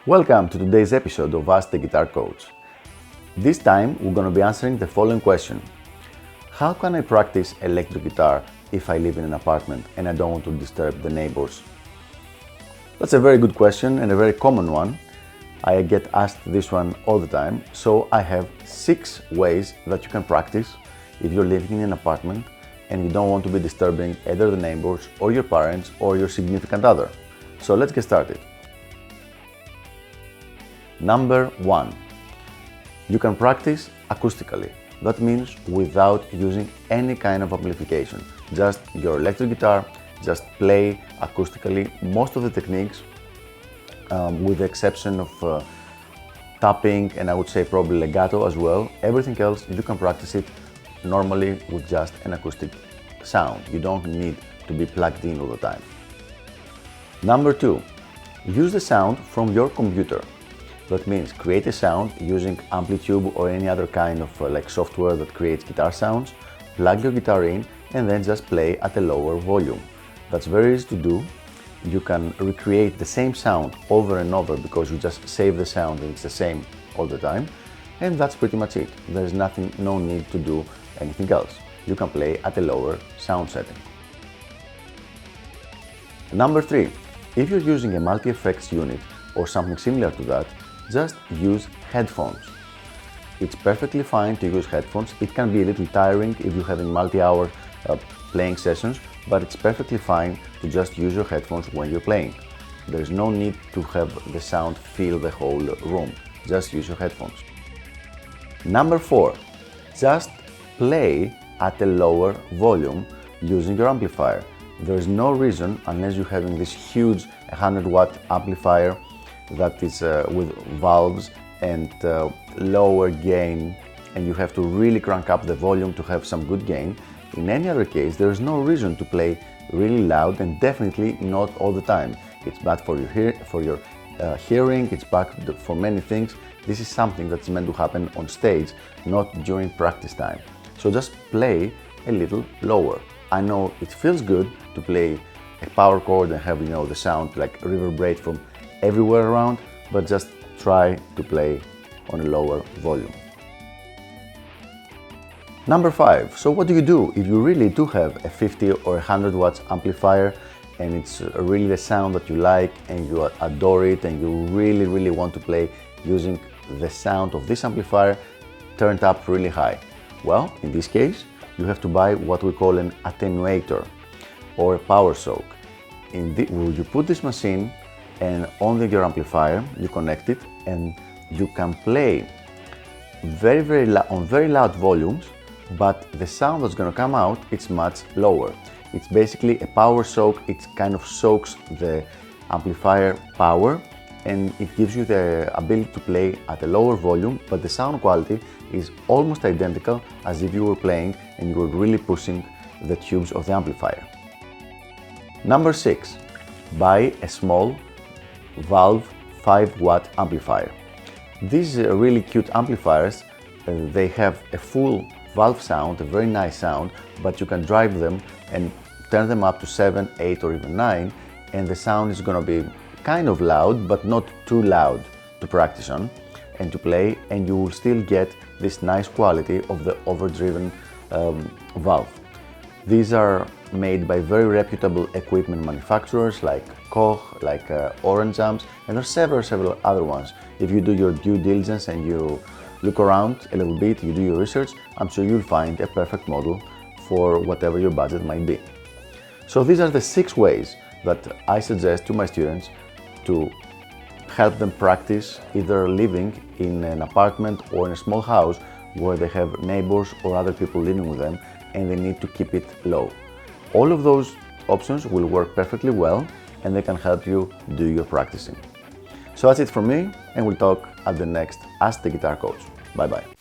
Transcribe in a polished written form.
Welcome to today's episode of Ask the Guitar Coach. This time we're going to be answering the following question. How can I practice electric guitar if I live in an apartment and I don't want to disturb the neighbors? That's a very good question and a very common one. I get asked this one all the time, so I have 6 ways that you can practice if you're living in an apartment and you don't want to be disturbing either the neighbors or your parents or your significant other. So let's get started. Number 1. You can practice acoustically. That means without using any kind of amplification. Just your electric guitar, just play acoustically most of the techniques, with the exception of tapping and I would say probably legato as well. Everything else you can practice it normally with just an acoustic sound. You don't need to be plugged in all the time. Number 2. Use the sound from your computer. That means create a sound using AmpliTube or any other kind of software that creates guitar sounds, plug your guitar in and then just play at a lower volume. That's very easy to do. You can recreate the same sound over and over because you just save the sound and it's the same all the time. And that's pretty much it. There's no need to do anything else. You can play at a lower sound setting. Number 3. If you're using a multi-effects unit or something similar to that, just use headphones. It's perfectly fine to use headphones. It can be a little tiring if you're having multi-hour playing sessions, but it's perfectly fine to just use your headphones when you're playing. There's no need to have the sound fill the whole room. Just use your headphones. Number 4. Just play at a lower volume using your amplifier. There's no reason, unless you're having this huge 100-watt amplifier that is with valves and lower gain, and you have to really crank up the volume to have some good gain. In any other case, there is no reason to play really loud, and definitely not all the time. It's bad for your hearing, it's bad for many things. This is something that's meant to happen on stage, not during practice time. So just play a little lower. I know it feels good to play a power chord and have the sound like reverberate from everywhere around, but just try to play on a lower volume. Number 5. So what do you do if you really do have a 50 or 100 watts amplifier and it's really the sound that you like and you adore it and you really want to play using the sound of this amplifier turned up really high? Well, in this case, you have to buy what we call an attenuator or a power soak. You put this machine and on your amplifier, you connect it and you can play on very loud volumes, but the sound that's going to come out, it's much lower. It's basically a power soak. It kind of soaks the amplifier power and it gives you the ability to play at a lower volume, but the sound quality is almost identical as if you were playing and you were really pushing the tubes of the amplifier. Number 6. Buy a small valve 5-watt amplifier. These really cute amplifiers, they have a full valve sound, a very nice sound, but you can drive them and turn them up to 7, 8 or even 9 and the sound is going to be kind of loud but not too loud to practice on and to play, and you will still get this nice quality of the overdriven valve. These are made by very reputable equipment manufacturers like Koch, like Orange Amps, and there are several other ones. If you do your due diligence and you look around a little bit, you do your research, I'm sure you'll find a perfect model for whatever your budget might be. So these are the 6 ways that I suggest to my students to help them practice either living in an apartment or in a small house where they have neighbors or other people living with them and they need to keep it low. All of those options will work perfectly well and they can help you do your practicing. So that's it from me, and we'll talk at the next Ask the Guitar Coach. Bye bye.